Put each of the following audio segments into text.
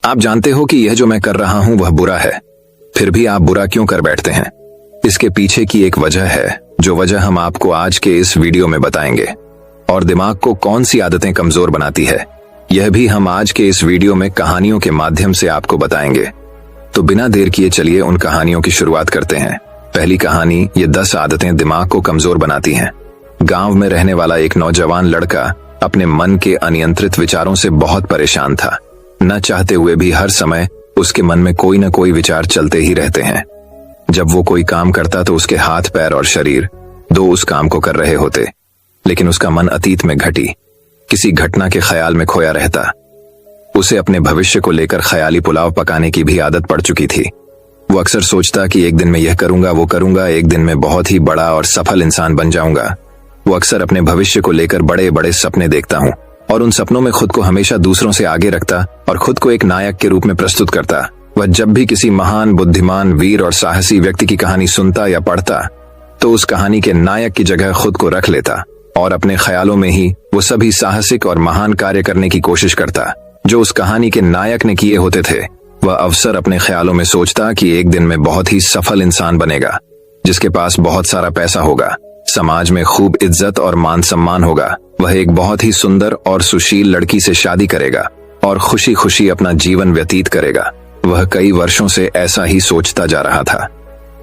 आप जानते हो कि यह जो मैं कर रहा हूं वह बुरा है, फिर भी आप बुरा क्यों कर बैठते हैं? इसके पीछे की एक वजह है, जो वजह हम आपको आज के इस वीडियो में बताएंगे। और दिमाग को कौन सी आदतें कमजोर बनाती है, यह भी हम आज के इस वीडियो में कहानियों के माध्यम से आपको बताएंगे। तो बिना देर किए चलिए उन कहानियों की शुरुआत करते हैं। पहली कहानी, ये 10 आदतें दिमाग को कमजोर बनाती हैं। गांव में रहने वाला एक नौजवान लड़का अपने मन के अनियंत्रित विचारों से बहुत परेशान था। न चाहते हुए भी हर समय उसके मन में कोई न कोई विचार चलते ही रहते हैं। जब वो कोई काम करता तो उसके हाथ, पैर और शरीर दो उस काम को कर रहे होते, लेकिन उसका मन अतीत में घटी किसी घटना के ख्याल में खोया रहता। उसे अपने भविष्य को लेकर ख्याली पुलाव पकाने की भी आदत पड़ चुकी थी। वो अक्सर सोचता कि एक दिन मैं यह करूंगा, वो करूंगा, एक दिन मैं बहुत ही बड़ा और सफल इंसान बन जाऊंगा। वो अक्सर अपने भविष्य को लेकर बड़े बड़े सपने देखता हूं और उन सपनों में खुद को हमेशा दूसरों से आगे रखता और खुद को एक नायक के रूप में प्रस्तुत करता। वह जब भी किसी महान, बुद्धिमान, वीर और साहसी व्यक्ति की कहानी सुनता या पढ़ता तो उस कहानी के नायक की जगह खुद को रख लेता और अपने ख्यालों में ही वो सभी साहसिक और महान कार्य करने की कोशिश करता जो उस कहानी के नायक ने किए होते थे। वह अवसर अपने ख्यालों में सोचता कि एक दिन में बहुत ही सफल इंसान बनेगा, जिसके पास बहुत सारा पैसा होगा, समाज में खूब इज्जत और मान सम्मान होगा। वह एक बहुत ही सुंदर और सुशील लड़की से शादी करेगा और खुशी खुशी अपना जीवन व्यतीत करेगा। वह कई वर्षों से ऐसा ही सोचता जा रहा था।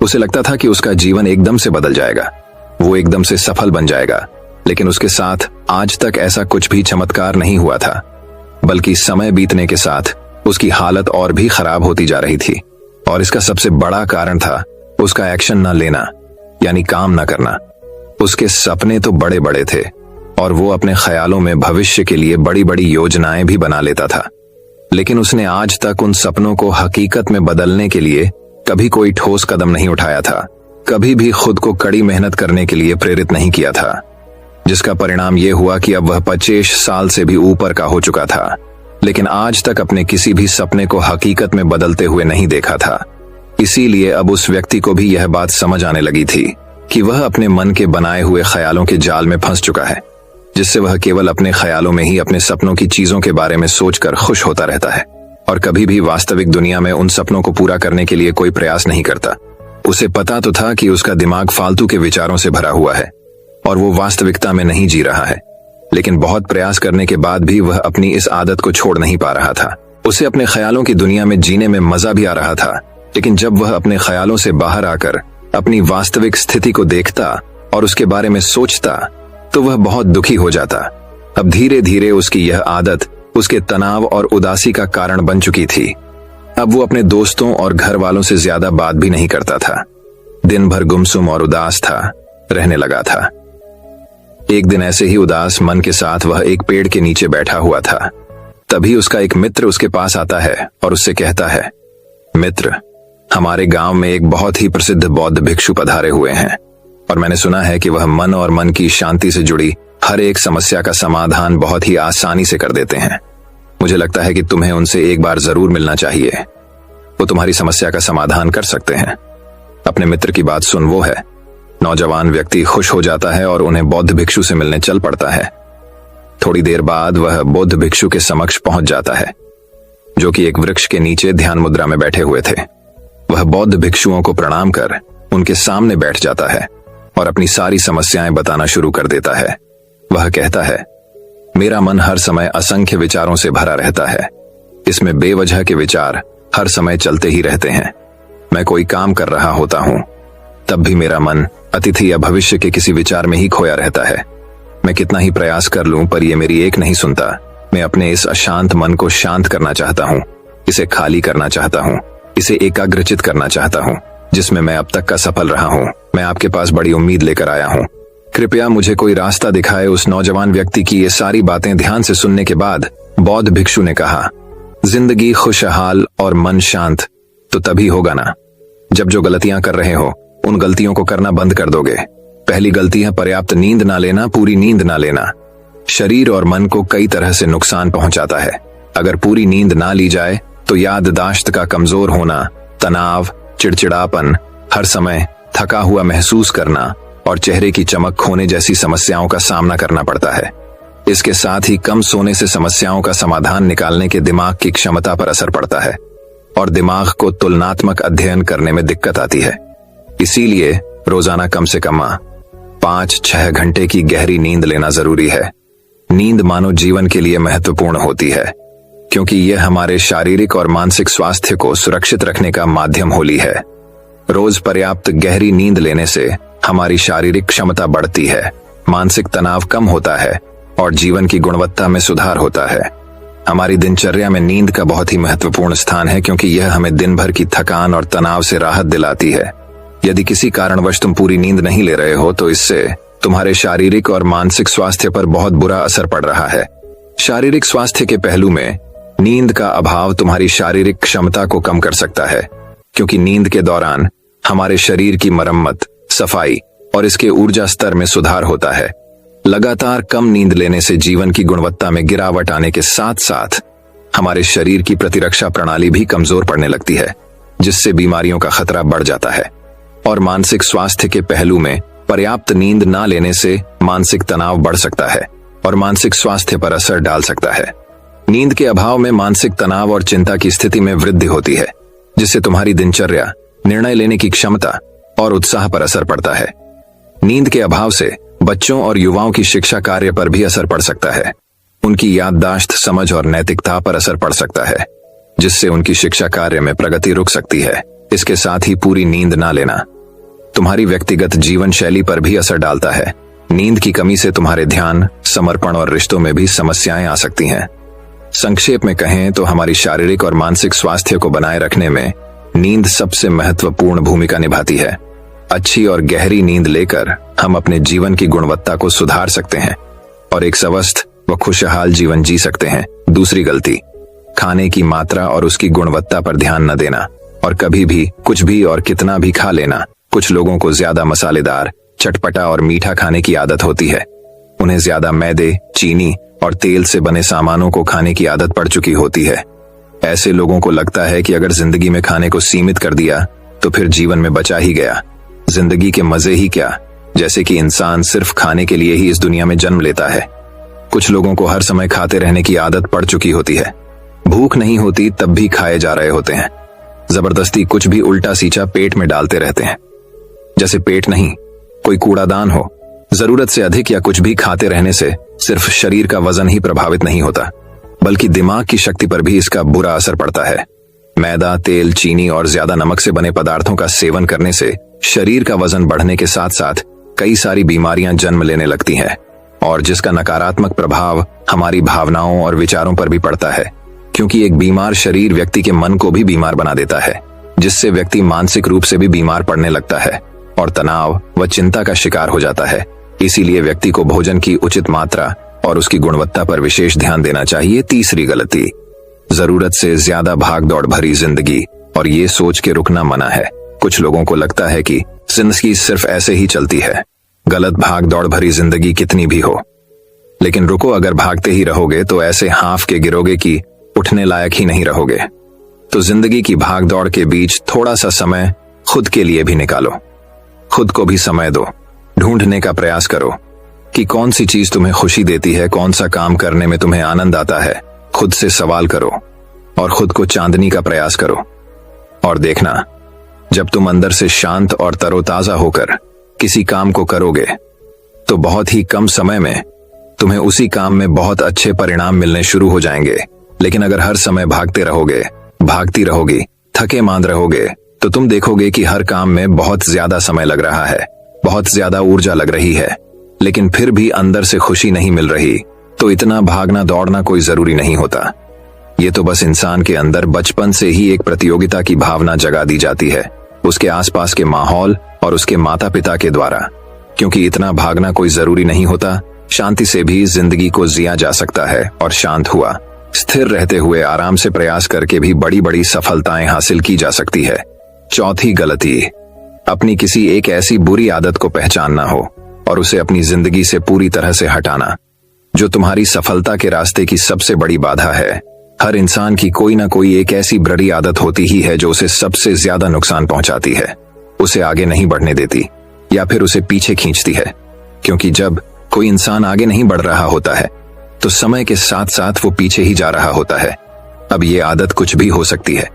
उसे लगता था कि उसका जीवन एकदम से बदल जाएगा, वो एकदम से सफल बन जाएगा। लेकिन उसके साथ आज तक ऐसा कुछ भी चमत्कार नहीं हुआ था, बल्कि समय बीतने के साथ उसकी हालत और भी खराब होती जा रही थी। और इसका सबसे बड़ा कारण था उसका एक्शन न लेना, यानी काम न करना। उसके सपने तो बड़े बड़े थे और वो अपने ख्यालों में भविष्य के लिए बड़ी बड़ी योजनाएं भी बना लेता था, लेकिन उसने आज तक उन सपनों को हकीकत में बदलने के लिए कभी कोई ठोस कदम नहीं उठाया था, कभी भी खुद को कड़ी मेहनत करने के लिए प्रेरित नहीं किया था, जिसका परिणाम यह हुआ कि अब वह 25 साल से भी ऊपर का हो चुका था, लेकिन आज तक अपने किसी भी सपने को हकीकत में बदलते हुए नहीं देखा था। इसीलिए अब उस व्यक्ति को भी यह बात समझ आने लगी थी कि वह अपने मन के बनाए हुए ख्यालों के जाल में फंस चुका है, जिससे वह केवल अपने ख्यालों में ही अपने सपनों की चीजों के बारे में सोचकर खुश होता रहता है और कभी भी वास्तविक दुनिया में उन सपनों को पूरा करने के लिए कोई प्रयास नहीं करता। उसे पता तो था कि उसका दिमाग फालतू के विचारों से भरा हुआ है और वो वास्तविकता में नहीं जी रहा है, लेकिन बहुत प्रयास करने के बाद भी वह अपनी इस आदत को छोड़ नहीं पा रहा था। उसे अपने ख्यालों की दुनिया में जीने में मजा भी आ रहा था, लेकिन जब वह अपने ख्यालों से बाहर आकर अपनी वास्तविक स्थिति को देखता और उसके बारे में सोचता तो वह बहुत दुखी हो जाता। अब धीरे धीरे उसकी यह आदत उसके तनाव और उदासी का कारण बन चुकी थी। अब वो अपने दोस्तों और घर वालों से ज्यादा बात भी नहीं करता था। दिन भर गुमसुम और उदास रहने लगा था। एक दिन ऐसे ही उदास मन के साथ वह एक पेड़ के नीचे बैठा हुआ था। तभी उसका एक मित्र उसके पास आता है और उससे कहता है, मित्र, हमारे गांव में एक बहुत ही प्रसिद्ध बौद्ध भिक्षु पधारे हुए हैं और मैंने सुना है कि वह मन और मन की शांति से जुड़ी हर एक समस्या का समाधान बहुत ही आसानी से कर देते हैं। मुझे लगता है कि तुम्हें उनसे एक बार जरूर मिलना चाहिए, वो तुम्हारी समस्या का समाधान कर सकते हैं। अपने मित्र की बात सुन वो है नौजवान व्यक्ति खुश हो जाता है और उन्हें बौद्ध भिक्षु से मिलने चल पड़ता है। थोड़ी देर बाद वह बौद्ध भिक्षु के समक्ष पहुंच जाता है, जो कि एक वृक्ष के नीचे ध्यान मुद्रा में बैठे हुए थे। वह बौद्ध भिक्षुओं को प्रणाम कर उनके सामने बैठ जाता है और अपनी सारी समस्याएं बताना शुरू कर देता है। वह कहता है, मेरा मन हर समय असंख्य विचारों से भरा रहता है। इसमें बेवजह के विचार हर समय चलते ही रहते हैं। मैं कोई काम कर रहा होता हूं, तब भी मेरा मन अतीत या भविष्य के किसी विचार में ही खोया रहता है। मैं कितना ही प्रयास कर लूं पर यह मेरी एक नहीं सुनता। मैं अपने इस अशांत मन को शांत करना चाहता हूं, इसे खाली करना चाहता हूं, इसे एकाग्रचित करना चाहता हूं, जिसमें मैं अब तक का सफल रहा हूं। मैं आपके पास बड़ी उम्मीद लेकर आया हूं, कृपया मुझे कोई रास्ता दिखाए। उस नौजवान व्यक्ति की ये सारी बातें ध्यान से सुनने के बाद बौद्ध भिक्षु ने कहा, जिंदगी खुशहाल और मन शांत तो तभी होगा ना जब जो गलतियां कर रहे हो उन गलतियों को करना बंद कर दोगे। पहली गलती है पर्याप्त नींद ना लेना, पूरी नींद ना लेना। शरीर और मन को कई तरह से नुकसान पहुंचाता है। अगर पूरी नींद ना ली जाए तो याददाश्त का कमजोर होना, तनाव, चिड़चिड़ापन, हर समय थका हुआ महसूस करना और चेहरे की चमक खोने जैसी समस्याओं का सामना करना पड़ता है। इसके साथ ही कम सोने से समस्याओं का समाधान निकालने के दिमाग की क्षमता पर असर पड़ता है और दिमाग को तुलनात्मक अध्ययन करने में दिक्कत आती है। इसीलिए रोजाना कम से कम 5-6 घंटे की गहरी नींद लेना जरूरी है। नींद मानव जीवन के लिए महत्वपूर्ण होती है क्योंकि यह हमारे शारीरिक और मानसिक स्वास्थ्य को सुरक्षित रखने का माध्यम होली है। रोज पर्याप्त गहरी नींद लेने से हमारी शारीरिक क्षमता बढ़ती है, मानसिक तनाव कम होता है और जीवन की गुणवत्ता में सुधार होता है। हमारी दिनचर्या में नींद का बहुत ही महत्वपूर्ण स्थान है क्योंकि यह हमें दिन भर की थकान और तनाव से राहत दिलाती है। यदि किसी कारणवश तुम पूरी नींद नहीं ले रहे हो तो इससे तुम्हारे शारीरिक और मानसिक स्वास्थ्य पर बहुत बुरा असर पड़ रहा है। शारीरिक स्वास्थ्य के पहलू में नींद का अभाव तुम्हारी शारीरिक क्षमता को कम कर सकता है क्योंकि नींद के दौरान हमारे शरीर की मरम्मत, सफाई और इसके ऊर्जा स्तर में सुधार होता है। लगातार कम नींद लेने से जीवन की गुणवत्ता में गिरावट आने के साथ साथ हमारे शरीर की प्रतिरक्षा प्रणाली भी कमजोर पड़ने लगती है, जिससे बीमारियों का खतरा बढ़ जाता है। और मानसिक स्वास्थ्य के पहलू में पर्याप्त नींद ना लेने से मानसिक तनाव बढ़ सकता है और मानसिक स्वास्थ्य पर असर डाल सकता है। नींद के अभाव में मानसिक तनाव और चिंता की स्थिति में वृद्धि होती है, जिससे तुम्हारी दिनचर्या, निर्णय लेने की क्षमता और उत्साह पर असर पड़ता है। नींद के अभाव से बच्चों और युवाओं की शिक्षा कार्य पर भी असर पड़ सकता है। उनकी याददाश्त, समझ और नैतिकता पर असर पड़ सकता है, जिससे उनकी शिक्षा कार्य में प्रगति रुक सकती है। इसके साथ ही पूरी नींद ना लेना तुम्हारी व्यक्तिगत जीवन शैली पर भी असर डालता है। नींद की कमी से तुम्हारे ध्यान, समर्पण और रिश्तों में भी समस्याएं आ सकती हैं। संक्षेप में कहें तो हमारी शारीरिक और मानसिक स्वास्थ्य को बनाए रखने में नींद सबसे महत्वपूर्ण भूमिका निभाती है। अच्छी और गहरी नींद लेकर हम अपने जीवन की गुणवत्ता को सुधार सकते हैं और एक स्वस्थ व खुशहाल जीवन जी सकते हैं। दूसरी गलती, खाने की मात्रा और उसकी गुणवत्ता पर ध्यान न देना और कभी भी कुछ भी और कितना भी खा लेना। कुछ लोगों को ज्यादा मसालेदार, चटपटा और मीठा खाने की आदत होती है। उन्हें ज्यादा मैदे, चीनी और तेल से बने सामानों को खाने की आदत पड़ चुकी होती है। ऐसे लोगों को लगता है कि अगर जिंदगी में खाने को सीमित कर दिया तो फिर जीवन में बचा ही गया, जिंदगी के मजे ही क्या, जैसे कि इंसान सिर्फ खाने के लिए ही इस दुनिया में जन्म लेता है। कुछ लोगों को हर समय खाते रहने की आदत पड़ चुकी होती है। भूख नहीं होती तब भी खाए जा रहे होते हैं। जबरदस्ती कुछ भी उल्टा सीचा पेट में डालते रहते हैं, जैसे पेट नहीं कोई कूड़ादान हो। जरूरत से अधिक या कुछ भी खाते रहने से सिर्फ शरीर का वजन ही प्रभावित नहीं होता, बल्कि दिमाग की शक्ति पर भी इसका बुरा असर पड़ता है। मैदा, तेल, चीनी और ज्यादा नमक से बने पदार्थों का सेवन करने से शरीर का वजन बढ़ने के साथ साथ कई सारी बीमारियां जन्म लेने लगती हैं और जिसका नकारात्मक प्रभाव हमारी भावनाओं और विचारों पर भी पड़ता है, क्योंकि एक बीमार शरीर व्यक्ति के मन को भी बीमार बना देता है, जिससे व्यक्ति मानसिक रूप से भी बीमार पड़ने लगता है और तनाव व चिंता का शिकार हो जाता है। इसीलिए व्यक्ति को भोजन की उचित मात्रा और उसकी गुणवत्ता पर विशेष ध्यान देना चाहिए। तीसरी गलती, जरूरत से ज्यादा भाग दौड़ भरी जिंदगी और ये सोच के रुकना मना है। कुछ लोगों को लगता है कि जिंदगी सिर्फ ऐसे ही चलती है। गलत, भाग दौड़ भरी जिंदगी कितनी भी हो, लेकिन रुको, अगर भागते ही रहोगे तो ऐसे हाँफ के गिरोगे कि उठने लायक ही नहीं रहोगे। तो जिंदगी की भाग दौड़ के बीच थोड़ा सा समय खुद के लिए भी निकालो। खुद को भी समय दो। ढूंढने का प्रयास करो कि कौन सी चीज तुम्हें खुशी देती है, कौन सा काम करने में तुम्हें आनंद आता है। खुद से सवाल करो और खुद को चांदनी का प्रयास करो और देखना, जब तुम अंदर से शांत और तरोताजा होकर किसी काम को करोगे तो बहुत ही कम समय में तुम्हें उसी काम में बहुत अच्छे परिणाम मिलने शुरू हो जाएंगे। लेकिन अगर हर समय भागते रहोगे, भागती रहोगी, थके मांद रहोगे, तो तुम देखोगे कि हर काम में बहुत ज्यादा समय लग रहा है, बहुत ज्यादा ऊर्जा लग रही है, लेकिन फिर भी अंदर से खुशी नहीं मिल रही। तो इतना भागना दौड़ना कोई जरूरी नहीं होता। ये तो बस इंसान के अंदर बचपन से ही एक प्रतियोगिता की भावना जगा दी जाती है, उसके आसपास के माहौल और उसके माता पिता के द्वारा। क्योंकि इतना भागना कोई जरूरी नहीं होता, शांति से भी जिंदगी को जिया जा सकता है और शांत हुआ, स्थिर रहते हुए आराम से प्रयास करके भी बड़ी बड़ी सफलताएं हासिल की जा सकती है। चौथी गलती, अपनी किसी एक ऐसी बुरी आदत को पहचानना हो और उसे अपनी जिंदगी से पूरी तरह से हटाना, जो तुम्हारी सफलता के रास्ते की सबसे बड़ी बाधा है। हर इंसान की कोई ना कोई एक ऐसी बुरी आदत होती ही है जो उसे सबसे ज्यादा नुकसान पहुंचाती है, उसे आगे नहीं बढ़ने देती या फिर उसे पीछे खींचती है। क्योंकि जब कोई इंसान आगे नहीं बढ़ रहा होता है तो समय के साथ साथ वो पीछे ही जा रहा होता है। अब ये आदत कुछ भी हो सकती है,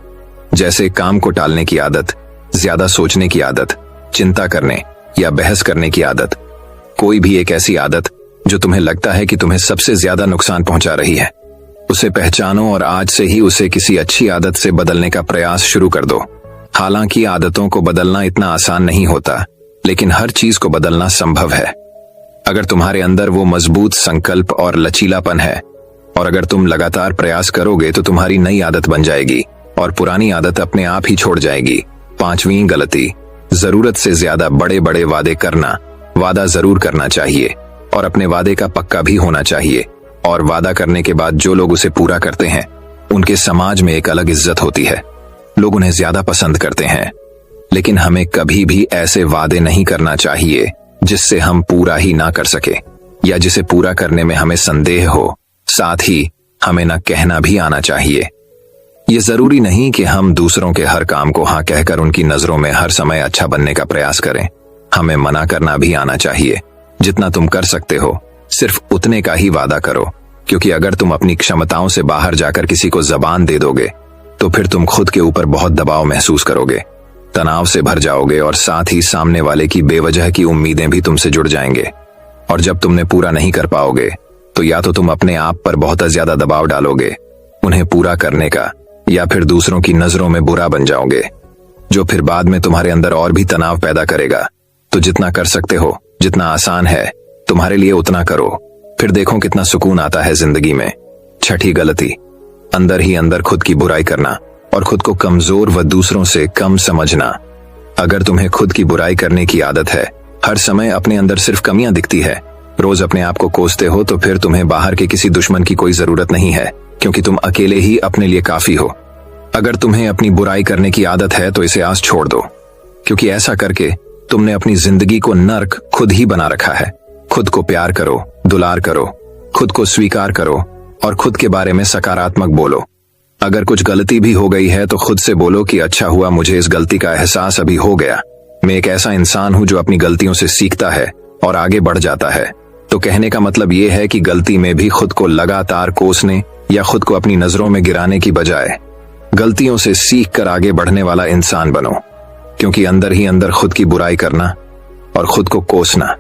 जैसे काम को टालने की आदत, ज्यादा सोचने की आदत, चिंता करने या बहस करने की आदत। कोई भी एक ऐसी आदत जो तुम्हें लगता है कि तुम्हें सबसे ज्यादा नुकसान पहुंचा रही है, उसे पहचानो और आज से ही उसे किसी अच्छी आदत से बदलने का प्रयास शुरू कर दो। हालांकि आदतों को बदलना इतना आसान नहीं होता, लेकिन हर चीज को बदलना संभव है अगर तुम्हारे अंदर वो मजबूत संकल्प और लचीलापन है। और अगर तुम लगातार प्रयास करोगे तो तुम्हारी नई आदत बन जाएगी और पुरानी आदत अपने आप ही छोड़ जाएगी। 5वीं गलती, जरूरत से ज्यादा बड़े बड़े वादे करना। वादा जरूर करना चाहिए और अपने वादे का पक्का भी होना चाहिए, और वादा करने के बाद जो लोग उसे पूरा करते हैं उनके समाज में एक अलग इज्जत होती है। लोग उन्हें ज्यादा पसंद करते हैं। लेकिन हमें कभी भी ऐसे वादे नहीं करना चाहिए जिससे हम पूरा ही ना कर सके या जिसे पूरा करने में हमें संदेह हो। साथ ही हमें ना कहना भी आना चाहिए। ये जरूरी नहीं कि हम दूसरों के हर काम को हाँ कहकर उनकी नजरों में हर समय अच्छा बनने का प्रयास करें। हमें मना करना भी आना चाहिए। जितना तुम कर सकते हो सिर्फ उतने का ही वादा करो, क्योंकि अगर तुम अपनी क्षमताओं से बाहर जाकर किसी को जबान दे दोगे तो फिर तुम खुद के ऊपर बहुत दबाव महसूस करोगे, तनाव से भर जाओगे और साथ ही सामने वाले की बेवजह की उम्मीदें भी तुमसे जुड़ जाएंगे। और जब तुमने पूरा नहीं कर पाओगे तो या तो तुम अपने आप पर बहुत ज्यादा दबाव डालोगे उन्हें पूरा करने का, या फिर दूसरों की नजरों में बुरा बन जाओगे, जो फिर बाद में तुम्हारे अंदर और भी तनाव पैदा करेगा। तो जितना कर सकते हो, जितना आसान है तुम्हारे लिए उतना करो, फिर देखो कितना सुकून आता है जिंदगी में। 6ठी गलती, अंदर ही अंदर खुद की बुराई करना और खुद को कमजोर व दूसरों से कम समझना। अगर तुम्हें खुद की बुराई करने की आदत है, हर समय अपने अंदर सिर्फ कमियां दिखती है, रोज अपने आप को कोसते हो, तो फिर तुम्हें बाहर के किसी दुश्मन की कोई जरूरत नहीं है, क्योंकि तुम अकेले ही अपने लिए काफी हो। अगर तुम्हें अपनी बुराई करने की आदत है तो इसे आज छोड़ दो, क्योंकि ऐसा करके तुमने अपनी जिंदगी को नर्क खुद ही बना रखा है। खुद को प्यार करो, दुलार करो, खुद को स्वीकार करो और खुद के बारे में सकारात्मक बोलो। अगर कुछ गलती भी हो गई है तो खुद से बोलो कि अच्छा हुआ मुझे इस गलती का एहसास अभी हो गया। मैं एक ऐसा इंसान हूं जो अपनी गलतियों से सीखता है और आगे बढ़ जाता है। तो कहने का मतलब यह है कि गलती में भी खुद को लगातार कोसने या खुद को अपनी नजरों में गिराने की बजाय गलतियों से सीख कर आगे बढ़ने वाला इंसान बनो, क्योंकि अंदर ही अंदर खुद की बुराई करना और खुद को कोसना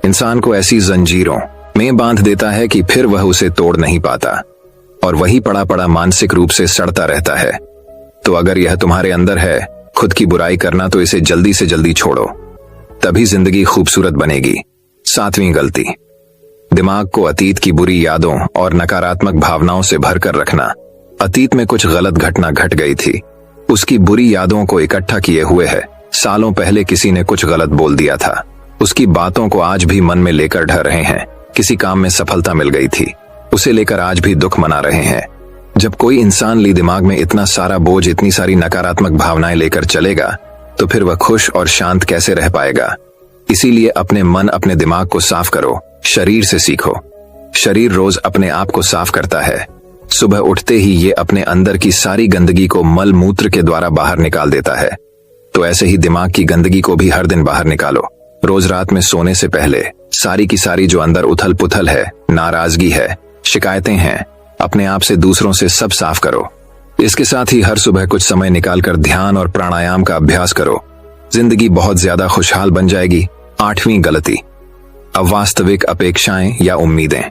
इंसान को ऐसी जंजीरों में बांध देता है कि फिर वह उसे तोड़ नहीं पाता और वही पड़ा पड़ा मानसिक रूप से सड़ता रहता है। तो अगर यह तुम्हारे अंदर है खुद की बुराई करना, तो इसे जल्दी से जल्दी छोड़ो, तभी जिंदगी खूबसूरत बनेगी। 7वीं गलती, दिमाग को अतीत की बुरी यादों और नकारात्मक भावनाओं से भरकर रखना। अतीत में कुछ गलत घटना घट गई थी, उसकी बुरी यादों को इकट्ठा किए हुए है। सालों पहले किसी ने कुछ गलत बोल दिया था, उसकी बातों को आज भी मन में लेकर ढह रहे हैं। किसी काम में सफलता मिल गई थी, उसे लेकर आज भी दुख मना रहे हैं। जब कोई इंसान दिमाग में इतना सारा बोझ, इतनी सारी नकारात्मक भावनाएं लेकर चलेगा, तो फिर वह खुश और शांत कैसे रह पाएगा। इसीलिए अपने मन, अपने दिमाग को साफ करो, शरीर से सीखो। शरीर रोज अपने आप को साफ करता है। सुबह उठते ही ये अपने अंदर की सारी गंदगी को मल मूत्र के द्वारा बाहर निकाल देता है। तो ऐसे ही दिमाग की गंदगी को भी हर दिन बाहर निकालो। रोज रात में सोने से पहले सारी की सारी जो अंदर उथल पुथल है, नाराजगी है, शिकायतें हैं, अपने आप से, दूसरों से, सब साफ करो। इसके साथ ही हर सुबह कुछ समय निकालकर ध्यान और प्राणायाम का अभ्यास करो। जिंदगी बहुत ज्यादा खुशहाल बन जाएगी। 8वीं गलती, अवास्तविक अपेक्षाएं या उम्मीदें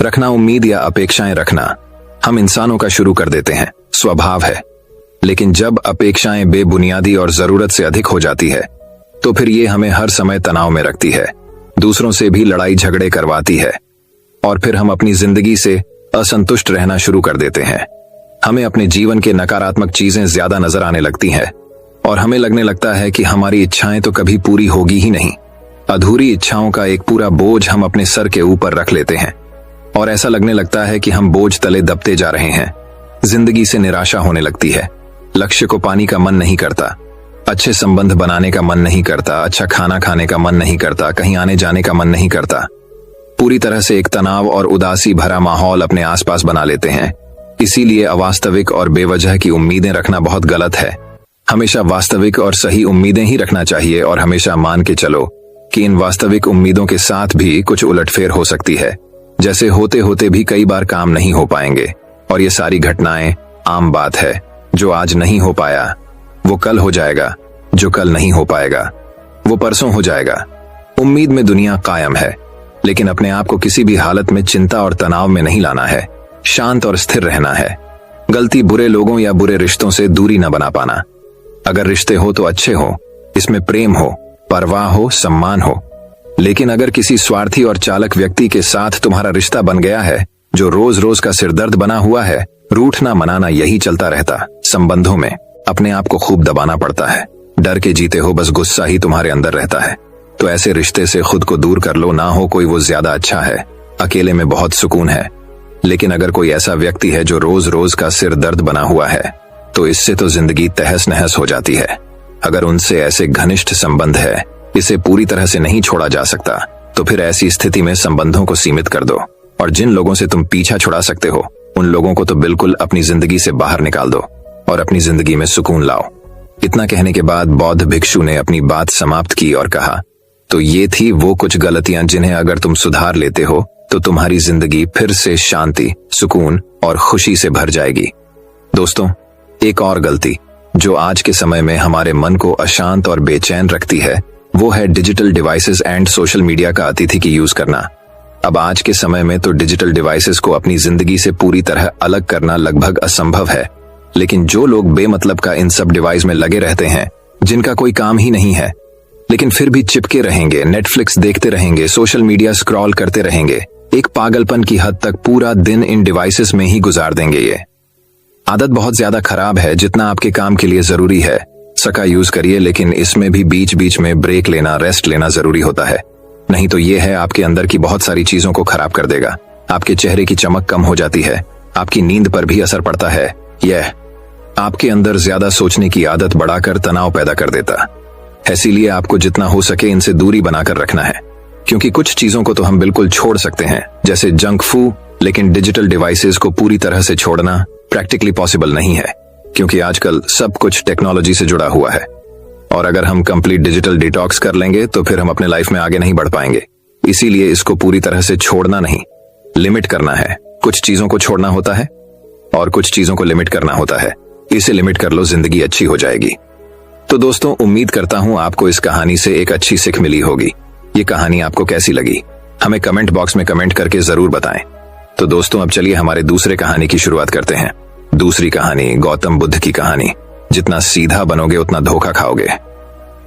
रखना। उम्मीद या अपेक्षाएं रखना हम इंसानों का शुरू कर देते हैं, स्वभाव है। लेकिन जब अपेक्षाएं बेबुनियादी और जरूरत से अधिक हो जाती है, तो फिर ये हमें हर समय तनाव में रखती है, दूसरों से भी लड़ाई झगड़े करवाती है और फिर हम अपनी जिंदगी से असंतुष्ट रहना शुरू कर देते हैं। हमें अपने जीवन के नकारात्मक चीजें ज्यादा नजर आने लगती हैं और हमें लगने लगता है कि हमारी इच्छाएं तो कभी पूरी होगी ही नहीं। अधूरी इच्छाओं का एक पूरा बोझ हम अपने सर के ऊपर रख लेते हैं और ऐसा लगने लगता है कि हम बोझ तले दबते जा रहे हैं। जिंदगी से निराशा होने लगती है, लक्ष्य को पाने का मन नहीं करता, अच्छे संबंध बनाने का मन नहीं करता, अच्छा खाना खाने का मन नहीं करता, कहीं आने जाने का मन नहीं करता। पूरी तरह से एक तनाव और उदासी भरा माहौल अपने आसपास बना लेते हैं। इसीलिए अवास्तविक और बेवजह की उम्मीदें रखना बहुत गलत है। हमेशा वास्तविक और सही उम्मीदें ही रखना चाहिए और हमेशा मान के चलो कि इन वास्तविक उम्मीदों के साथ भी कुछ उलटफेर हो सकती है, जैसे होते होते भी कई बार काम नहीं हो पाएंगे और ये सारी घटनाएं आम बात है। जो आज नहीं हो पाया वो कल हो जाएगा, जो कल नहीं हो पाएगा वो परसों हो जाएगा। उम्मीद में दुनिया कायम है, लेकिन अपने आप को किसी भी हालत में चिंता और तनाव में नहीं लाना है। शांत और स्थिर रहना है। गलती बुरे लोगों या बुरे रिश्तों से दूरी न बना पाना। अगर रिश्ते हो तो अच्छे हो, इसमें प्रेम हो, परवाह हो, सम्मान हो। लेकिन अगर किसी स्वार्थी और चालक व्यक्ति के साथ तुम्हारा रिश्ता बन गया है जो रोज रोज का सिरदर्द बना हुआ है, रूठना मनाना यही चलता रहता। संबंधों में अपने आप को खूब दबाना पड़ता है, डर के जीते हो, बस गुस्सा ही तुम्हारे अंदर रहता है। तो ऐसे रिश्ते से खुद को दूर कर लो, ना हो कोई वो ज्यादा अच्छा है। अकेले में बहुत सुकून है, लेकिन अगर कोई ऐसा व्यक्ति है जो रोज रोज का सिर दर्द बना हुआ है तो इससे तो जिंदगी तहस नहस हो जाती है। अगर उनसे ऐसे घनिष्ठ संबंध है, इसे पूरी तरह से नहीं छोड़ा जा सकता, तो फिर ऐसी स्थिति में संबंधों को सीमित कर दो और जिन लोगों से तुम पीछा छुड़ा सकते हो उन लोगों को तो बिल्कुल अपनी जिंदगी से बाहर निकाल दो और अपनी जिंदगी में सुकून लाओ। इतना कहने के बाद बौद्ध भिक्षु ने अपनी बात समाप्त की और कहा, तो ये थी वो कुछ गलतियां जिन्हें अगर तुम सुधार लेते हो तो तुम्हारी जिंदगी फिर से शांति, सुकून और खुशी से भर जाएगी। दोस्तों, एक और गलती जो आज के समय में हमारे मन को अशांत और बेचैन रखती है वो है digital devices and social media का अतिथि यूज करना। अब आज के समय में तो डिजिटल डिवाइसेस को अपनी जिंदगी से पूरी तरह अलग करना लगभग असंभव है, लेकिन जो लोग बेमतलब का इन सब डिवाइस में लगे रहते हैं, जिनका कोई काम ही नहीं है, लेकिन फिर भी चिपके रहेंगे, नेटफ्लिक्स देखते रहेंगे, सोशल मीडिया स्क्रॉल करते रहेंगे, एक पागलपन की हद तक पूरा दिन इन डिवाइसेस में ही गुजार देंगे। ये आदत बहुत ज्यादा खराब है। जितना आपके काम के लिए जरूरी है सका यूज करिए, लेकिन इसमें भी बीच बीच में ब्रेक लेना, रेस्ट लेना जरूरी होता है। नहीं तो ये है आपके अंदर की बहुत सारी चीजों को खराब कर देगा। आपके चेहरे की चमक कम हो जाती है, आपकी नींद पर भी असर पड़ता है। यह आपके अंदर ज्यादा सोचने की आदत बढ़ाकर तनाव पैदा कर देता है। इसीलिए आपको जितना हो सके इनसे दूरी बनाकर रखना है, क्योंकि कुछ चीजों को तो हम बिल्कुल छोड़ सकते हैं जैसे जंक फूड, लेकिन डिजिटल डिवाइसेस को पूरी तरह से छोड़ना प्रैक्टिकली पॉसिबल नहीं है, क्योंकि आजकल सब कुछ टेक्नोलॉजी से जुड़ा हुआ है और अगर हम कंप्लीट डिजिटल डिटॉक्स कर लेंगे तो फिर हम अपने लाइफ में आगे नहीं बढ़ पाएंगे। इसीलिए इसको पूरी तरह से छोड़ना नहीं, लिमिट करना है। कुछ चीजों को छोड़ना होता है और कुछ चीजों को लिमिट करना होता है। इसे लिमिट कर लो, जिंदगी अच्छी हो जाएगी। तो दोस्तों, उम्मीद करता हूं आपको इस कहानी से एक अच्छी सीख मिली होगी। ये कहानी आपको कैसी लगी हमें कमेंट बॉक्स में कमेंट करके जरूर बताएं। तो दोस्तों, अब चलिए हमारे दूसरे कहानी की शुरुआत करते हैं। दूसरी कहानी गौतम बुद्ध की कहानी। जितना सीधा बनोगे उतना धोखा खाओगे।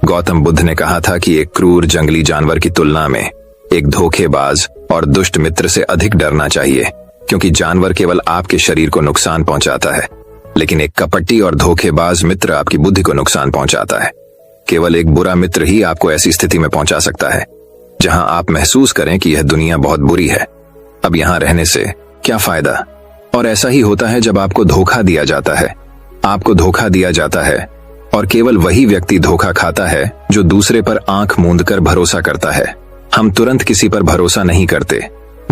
गौतम बुद्ध ने कहा था कि एक क्रूर जंगली जानवर की तुलना में एक धोखेबाज और दुष्ट मित्र से अधिक डरना चाहिए, क्योंकि जानवर केवल आपके शरीर को नुकसान पहुंचाता है, लेकिन एक कपटी और धोखेबाज मित्र आपकी बुद्धि को नुकसान पहुंचाता है। केवल एक बुरा मित्र ही आपको ऐसी स्थिति में पहुंचा सकता है जहां आप महसूस करें कि यह दुनिया बहुत बुरी है, अब यहां रहने से क्या फायदा। और ऐसा ही होता है जब आपको धोखा दिया जाता है। आपको धोखा दिया जाता है और केवल वही व्यक्ति धोखा खाता है जो दूसरे पर आंख मूंद कर भरोसा करता है। हम तुरंत किसी पर भरोसा नहीं करते,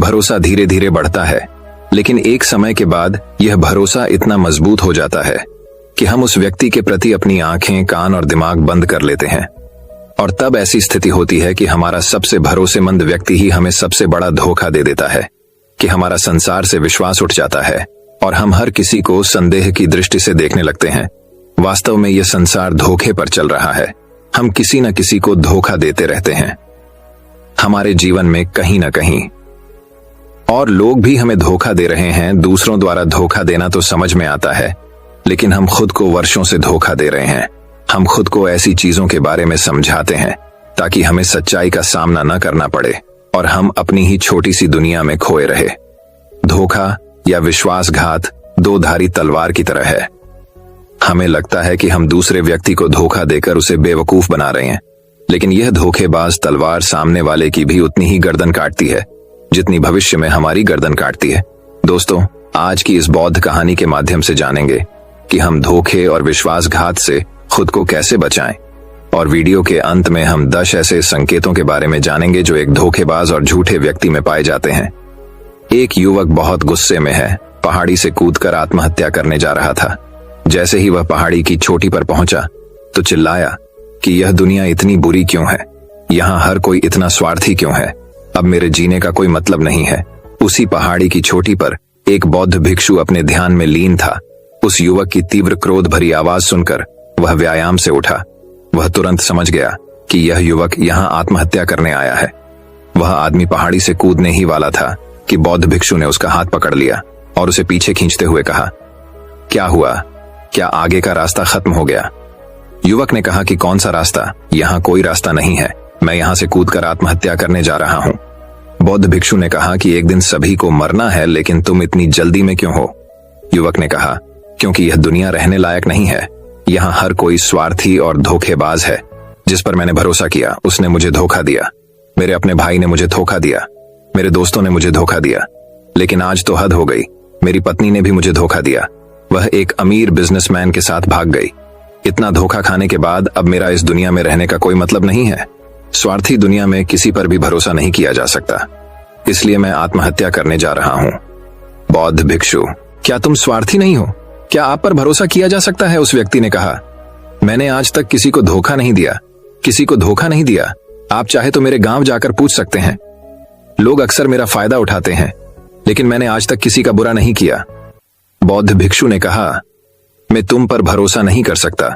भरोसा धीरे धीरे बढ़ता है, लेकिन एक समय के बाद यह भरोसा इतना मजबूत हो जाता है कि हम उस व्यक्ति के प्रति अपनी आंखें, कान और दिमाग बंद कर लेते हैं। और तब ऐसी स्थिति होती है कि हमारा सबसे भरोसेमंद व्यक्ति ही हमें सबसे बड़ा धोखा दे देता है, कि हमारा संसार से विश्वास उठ जाता है और हम हर किसी को संदेह की दृष्टि से देखने लगते हैं। वास्तव में यह संसार धोखे पर चल रहा है। हम किसी न किसी को धोखा देते रहते हैं हमारे जीवन में कहीं न कहीं, और लोग भी हमें धोखा दे रहे हैं। दूसरों द्वारा धोखा देना तो समझ में आता है, लेकिन हम खुद को वर्षों से धोखा दे रहे हैं। हम खुद को ऐसी चीजों के बारे में समझाते हैं ताकि हमें सच्चाई का सामना न करना पड़े और हम अपनी ही छोटी सी दुनिया में खोए रहे। धोखा या विश्वासघात दो धारी तलवार की तरह है। हमें लगता है कि हम दूसरे व्यक्ति को धोखा देकर उसे बेवकूफ बना रहे हैं, लेकिन यह धोखेबाज तलवार सामने वाले की भी उतनी ही गर्दन काटती है जितनी भविष्य में हमारी गर्दन काटती है। दोस्तों, आज की इस बौद्ध कहानी के माध्यम से जानेंगे कि हम धोखे और विश्वासघात से खुद को कैसे बचाएं, और वीडियो के अंत में हम 10 ऐसे संकेतों के बारे में जानेंगे जो एक धोखेबाज और झूठे व्यक्ति में पाए जाते हैं। एक युवक बहुत गुस्से में है, पहाड़ी से कूदकर आत्महत्या करने जा रहा था। जैसे ही वह पहाड़ी की चोटी पर पहुंचा तो चिल्लाया कि यह दुनिया इतनी बुरी क्यों है, यहाँ हर कोई इतना स्वार्थी क्यों है, अब मेरे जीने का कोई मतलब नहीं है। उसी पहाड़ी की चोटी पर एक बौद्ध भिक्षु अपने ध्यान में लीन था। उस युवक की तीव्र क्रोध भरी आवाज सुनकर वह व्यायाम से उठा। वह तुरंत समझ गया कि यह युवक यहाँ आत्महत्या करने आया है। वह आदमी पहाड़ी से कूदने ही वाला था कि बौद्ध भिक्षु ने उसका हाथ पकड़ लिया और उसे पीछे खींचते हुए कहा, क्या हुआ? क्या आगे का रास्ता खत्म हो गया? युवक ने कहा कि कौन सा रास्ता? यहाँ कोई रास्ता नहीं है। मैं यहाँ से कूदकर आत्महत्या करने जा रहा हूँ। बौद्ध भिक्षु ने कहा कि एक दिन सभी को मरना है, लेकिन तुम इतनी जल्दी में क्यों हो? युवक ने कहा, क्योंकि यह दुनिया रहने लायक नहीं है। यहाँ हर कोई स्वार्थी और धोखेबाज है। जिस पर मैंने भरोसा किया उसने मुझे धोखा दिया। मेरे अपने भाई ने मुझे धोखा दिया, मेरे दोस्तों ने मुझे धोखा दिया, लेकिन आज तो हद हो गई। मेरी पत्नी ने भी मुझे धोखा दिया। वह एक अमीर बिजनेसमैन के साथ भाग गई। इतना धोखा खाने के बाद अब मेरा इस दुनिया में रहने का कोई मतलब नहीं है। स्वार्थी दुनिया में किसी पर भी भरोसा नहीं किया जा सकता, इसलिए मैं आत्महत्या करने जा रहा हूँ। बौद्ध भिक्षु, क्या तुम स्वार्थी नहीं हो? क्या आप पर भरोसा किया जा सकता है? उस व्यक्ति ने कहा, मैंने आज तक किसी को धोखा नहीं दिया, किसी को धोखा नहीं दिया। आप चाहे तो मेरे गांव जाकर पूछ सकते हैं। लोग अक्सर मेरा फायदा उठाते हैं, लेकिन मैंने आज तक किसी का बुरा नहीं किया। बौद्ध भिक्षु ने कहा, मैं तुम पर भरोसा नहीं कर सकता।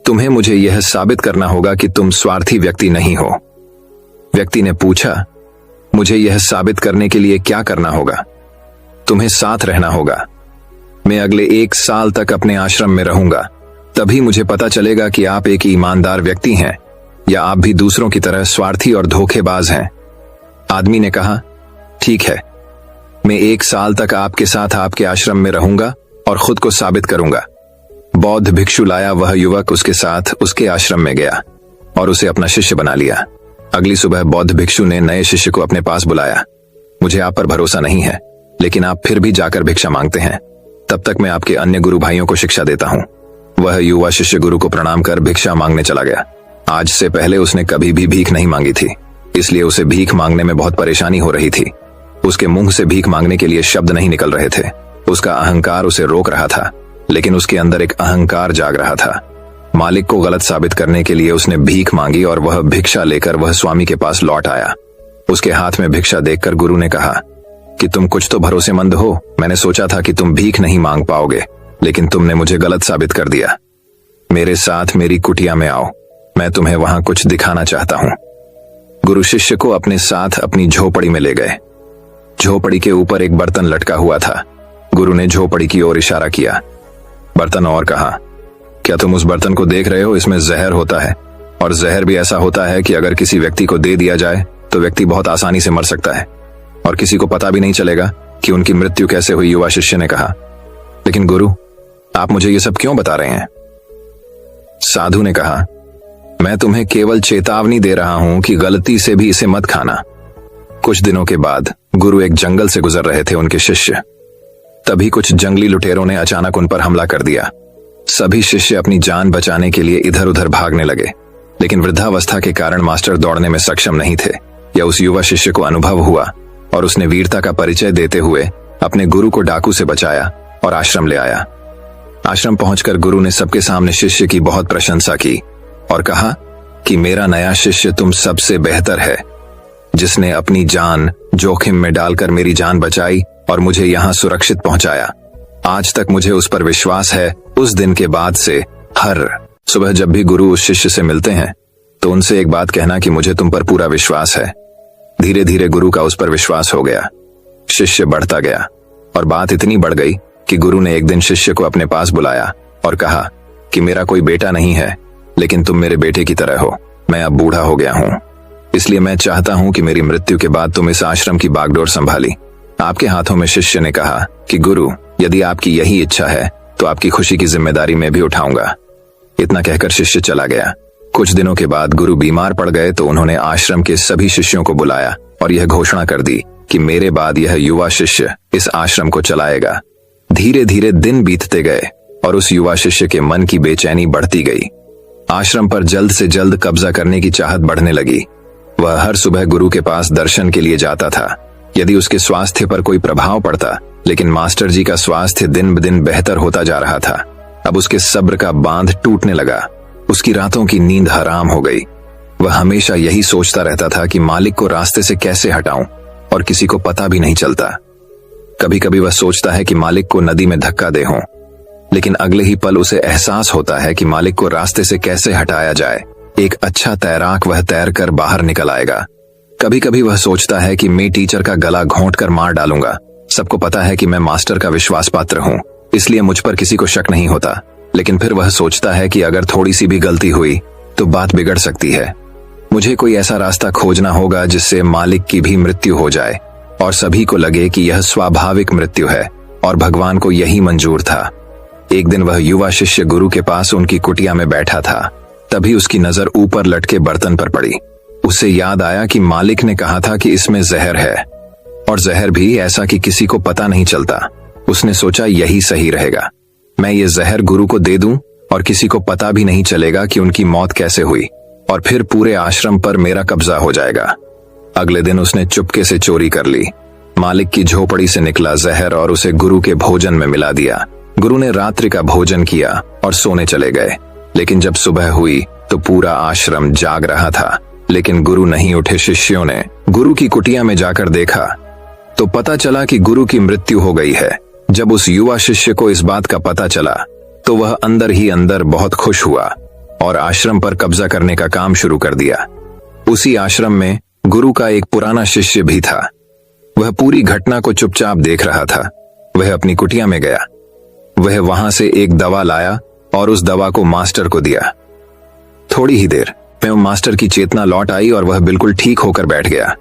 तुम्हें मुझे यह साबित करना होगा कि तुम स्वार्थी व्यक्ति नहीं हो। व्यक्ति ने पूछा, मुझे यह साबित करने के लिए क्या करना होगा? तुम्हें साथ रहना होगा। मैं अगले 1 साल तक अपने आश्रम में रहूंगा, तभी मुझे पता चलेगा कि आप एक ईमानदार व्यक्ति हैं या आप भी दूसरों की तरह स्वार्थी और धोखेबाज हैं। आदमी ने कहा, ठीक है, मैं 1 साल तक आपके साथ आपके आश्रम में रहूंगा और खुद को साबित करूंगा। बौद्ध भिक्षु लाया। वह युवक उसके साथ उसके आश्रम में गया और उसे अपना शिष्य बना लिया। अगली सुबह बौद्ध भिक्षु ने नए शिष्य को अपने पास बुलाया। मुझे आप पर भरोसा नहीं है, लेकिन आप फिर भी जाकर भिक्षा मांगते हैं। तब तक मैं आपके अन्य गुरु भाइयों को शिक्षा देता हूँ। वह युवा शिष्य गुरु को प्रणाम कर भिक्षा मांगने चला गया। आज से पहले उसने कभी भी भीख नहीं मांगी थी, इसलिए उसे भीख मांगने में बहुत परेशानी हो रही थी। उसके मुंह से भीख मांगने के लिए शब्द नहीं निकल रहे थे। उसका अहंकार उसे रोक रहा था, लेकिन उसके अंदर एक अहंकार जाग रहा था। मालिक को गलत साबित करने के लिए उसने भीख मांगी और वह भिक्षा लेकर वह स्वामी के पास लौट आया। उसके हाथ में भिक्षा देखकर गुरु ने कहा कि तुम कुछ तो भरोसेमंद हो। मैंने सोचा था कि तुम भीख नहीं मांग पाओगे, लेकिन तुमने मुझे गलत साबित कर दिया। मेरे साथ मेरी कुटिया में आओ, मैं तुम्हें वहां कुछ दिखाना चाहता हूं। गुरु शिष्य को अपने साथ अपनी झोपड़ी में ले गए। झोपड़ी के ऊपर एक बर्तन लटका हुआ था। गुरु ने झोपड़ी की ओर इशारा किया, बर्तन और कहा, क्या तुम उस बर्तन को देख रहे हो? इसमें जहर होता है, और जहर भी ऐसा होता है कि अगर किसी व्यक्ति को दे दिया जाए तो व्यक्ति बहुत आसानी से मर सकता है और किसी को पता भी नहीं चलेगा कि उनकी मृत्यु कैसे हुई। युवा शिष्य ने कहा, लेकिन गुरु, आप मुझे ये सब क्यों बता रहे हैं? साधु ने कहा, मैं तुम्हें केवल चेतावनी दे रहा हूं कि गलती से भी इसे मत खाना। कुछ दिनों के बाद गुरु एक जंगल से गुजर रहे थे। उनके शिष्य, तभी कुछ जंगली लुटेरों ने अचानक उन पर हमला कर दिया। सभी शिष्य अपनी जान बचाने के लिए इधर उधर भागने लगे, लेकिन वृद्धावस्था के कारण मास्टर दौड़ने में सक्षम नहीं थे। यह उस युवा शिष्य को अनुभव हुआ और उसने वीरता का परिचय देते हुए अपने गुरु को डाकू से बचाया और आश्रम ले आया। आश्रम पहुंचकर गुरु ने सबके सामने शिष्य की बहुत प्रशंसा की और कहा कि मेरा नया शिष्य तुम सबसे बेहतर है, जिसने अपनी जान जोखिम में डालकर मेरी जान बचाई और मुझे यहाँ सुरक्षित पहुंचाया। आज तक मुझे उस पर विश्वास है। उस दिन के बाद से हर सुबह जब भी गुरु उस शिष्य से मिलते हैं तो उनसे एक बात कहना कि मुझे तुम पर पूरा विश्वास है। धीरे धीरे गुरु का उस पर विश्वास हो गया। शिष्य बढ़ता गया और बात इतनी बढ़ गई कि गुरु ने एक दिन शिष्य को अपने पास बुलाया और कहा कि मेरा कोई बेटा नहीं है, लेकिन तुम मेरे बेटे की तरह हो। मैं अब बूढ़ा हो गया हूँ, इसलिए मैं चाहता हूँ कि मेरी मृत्यु के बाद तुम इस आश्रम की बागडोर संभाली आपके हाथों में। शिष्य ने कहा कि गुरु, यदि आपकी यही इच्छा है तो आपकी खुशी की जिम्मेदारी मैं भी उठाऊंगा। इतना कहकर शिष्य चला गया। कुछ दिनों के बाद गुरु बीमार पड़ गए तो उन्होंने आश्रम के सभी शिष्यों को बुलाया और यह घोषणा कर दी कि मेरे बाद यह युवा शिष्य इस आश्रम को चलाएगा। धीरे धीरे दिन बीतते गए और उस युवा शिष्य के मन की बेचैनी बढ़ती गई। आश्रम पर जल्द से जल्द कब्जा करने की चाहत बढ़ने लगी। वह हर सुबह गुरु के पास दर्शन के लिए जाता था। यदि उसके स्वास्थ्य पर कोई प्रभाव पड़ता, लेकिन मास्टर जी का स्वास्थ्य दिन ब दिन बेहतर होता जा रहा था। अब उसके सब्र का बांध टूटने लगा। उसकी रातों की नींद हराम हो गई। वह हमेशा यही सोचता रहता था कि मालिक को रास्ते से कैसे हटाऊं। और किसी को पता भी नहीं चलता। कभी कभी वह सोचता है कि मालिक को नदी में धक्का दे हों, लेकिन अगले ही पल उसे एहसास होता है कि मालिक को रास्ते से कैसे हटाया जाए। एक अच्छा तैराक वह तैर कर बाहर निकल आएगा। कभी कभी वह सोचता है कि मैं टीचर का गला घोंट कर मार डालूंगा। सबको पता है कि मैं मास्टर का विश्वास पात्र हूं, इसलिए मुझ पर किसी को शक नहीं होता। लेकिन फिर वह सोचता है कि अगर थोड़ी सी भी गलती हुई तो बात बिगड़ सकती है। मुझे कोई ऐसा रास्ता खोजना होगा जिससे मालिक की भी मृत्यु हो जाए और सभी को लगे कि यह स्वाभाविक मृत्यु है और भगवान को यही मंजूर था। एक दिन वह युवा शिष्य गुरु के पास उनकी कुटिया में बैठा था। तभी उसकी नजर ऊपर लटके बर्तन पर पड़ी। उसे याद आया कि मालिक ने कहा था कि इसमें जहर है, और जहर भी ऐसा कि किसी को पता नहीं चलता। उसने सोचा यही सही रहेगा, मैं ये जहर गुरु को दे दूं और किसी को पता भी नहीं चलेगा कि उनकी मौत कैसे हुई, और फिर पूरे आश्रम पर मेरा कब्जा हो जाएगा। अगले दिन उसने चुपके से चोरी कर ली। मालिक की झोपड़ी से निकला जहर और उसे गुरु के भोजन में मिला दिया। गुरु ने रात्रि का भोजन किया और सोने चले गए। लेकिन जब सुबह हुई तो पूरा आश्रम जाग रहा था, लेकिन गुरु नहीं उठे। शिष्यों ने गुरु की कुटिया में जाकर देखा तो पता चला कि गुरु की मृत्यु हो गई है। जब उस युवा शिष्य को इस बात का पता चला तो वह अंदर ही अंदर बहुत खुश हुआ और आश्रम पर कब्जा करने का काम शुरू कर दिया। उसी आश्रम में गुरु का एक पुराना शिष्य भी था। वह पूरी घटना को चुपचाप देख रहा था। वह अपनी कुटिया में गया। वह वहां से एक दवा लाया और उस दवा को मास्टर को दिया। थोड़ी ही देर में मास्टर की चेतना लौट आई और वह बिल्कुल ठीक होकर बैठ गया।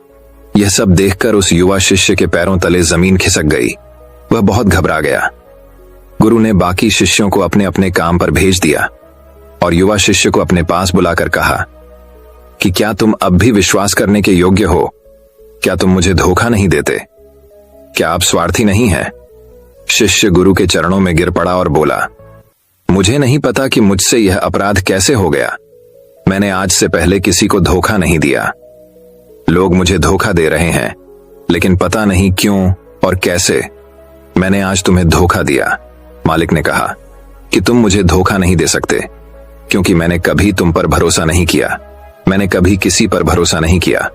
यह सब देखकर उस युवा शिष्य के पैरों तले जमीन खिसक गई। वह बहुत घबरा गया। गुरु ने बाकी शिष्यों को अपने अपने काम पर भेज दिया और युवा शिष्य को अपने पास बुलाकर कहा कि क्या तुम अब भी विश्वास करने के योग्य हो? क्या तुम मुझे धोखा नहीं देते? क्या आप स्वार्थी नहीं हैं? शिष्य गुरु के चरणों में गिर पड़ा और बोला, मुझे नहीं पता कि मुझसे यह अपराध कैसे हो गया। मैंने आज से पहले किसी को धोखा नहीं दिया। लोग मुझे धोखा दे रहे हैं, लेकिन पता नहीं क्यों और कैसे मैंने आज तुम्हें धोखा दिया। मालिक ने कहा कि तुम मुझे धोखा नहीं दे सकते, क्योंकि मैंने कभी तुम पर भरोसा नहीं किया। मैंने कभी किसी पर भरोसा नहीं किया।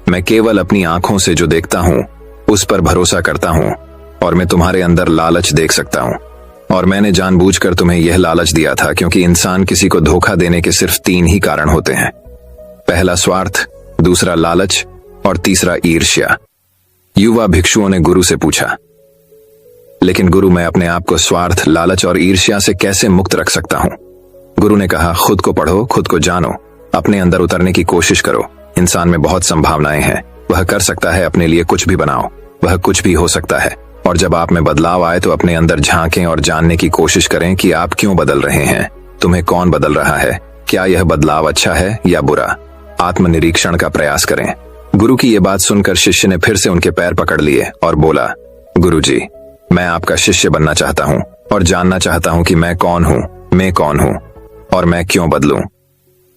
मैं केवल अपनी आंखों से जो देखता हूं उस पर भरोसा करता हूं, और मैं तुम्हारे अंदर लालच देख सकता हूं। और मैंने जानबूझकर तुम्हें यह लालच दिया था, क्योंकि इंसान किसी को धोखा देने के सिर्फ 3 ही कारण होते हैं। पहला स्वार्थ, दूसरा लालच और तीसरा ईर्ष्या। युवा भिक्षुओं ने गुरु से पूछा, लेकिन गुरु, मैं अपने आप को स्वार्थ, लालच और ईर्ष्या से कैसे मुक्त रख सकता हूं? गुरु ने कहा, खुद को पढ़ो, खुद को जानो, अपने अंदर उतरने की कोशिश करो। इंसान में बहुत संभावनाएं हैं। वह कर सकता है, अपने लिए कुछ भी बनाओ। वह कुछ भी हो सकता है। और जब आप में बदलाव आए तो अपने अंदर झांकें और जानने की कोशिश करें कि आप क्यों बदल रहे हैं, तुम्हें कौन बदल रहा है, क्या यह बदलाव अच्छा है या बुरा। आत्मनिरीक्षण का प्रयास करें। गुरु की यह बात सुनकर शिष्य ने फिर से उनके पैर पकड़ लिए और बोला, गुरुजी, मैं आपका शिष्य बनना चाहता हूं और जानना चाहता हूं कि मैं कौन हूं और मैं क्यों बदलूं।